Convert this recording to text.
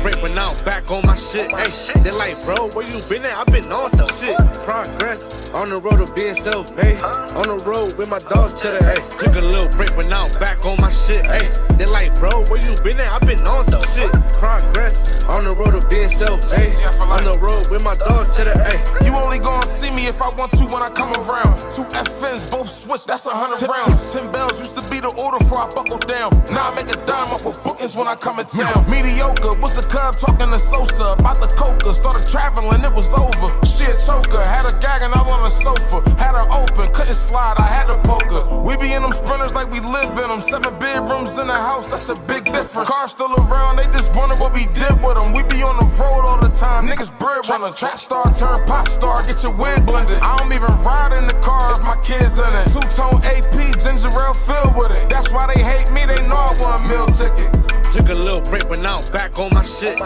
break, but now I'm back on my shit. Ay, they like, bro, where you been at? I been on some shit. Progress, on the road of being self-made. On the road with my dogs to the ay. Took a little break, but now I'm back on my shit. Ay, they like, bro, where you been at? I been on some shit. Progress, on the road of being self-made. On the road with my dogs to the ay. You only gon' see me if I want to when I come around. 2 FNs, both switch, that's 100 rounds. 10 bells used to be the order before I buckle down. Now I make a dime off of bookings when I come in town. Mediocre, was the cub talking to Sosa about the coca. Started traveling, it was over. She a choker, had her gagging all on the sofa. Had her open, couldn't slide, I had a poker. We be in them sprinters like we live in them. 7 bedrooms in the house, that's a big difference. Cars still around, they just wonder what we did with them. We be on the road all the time, niggas breadwinners. Trap star turn pop star, get your wig blended. I don't even ride in the car if my kids in it. 2-tone AP, ginger ale filled with it. That's why they hate me, they know I want a meal ticket. Took a little break, but now I'm back on my shit.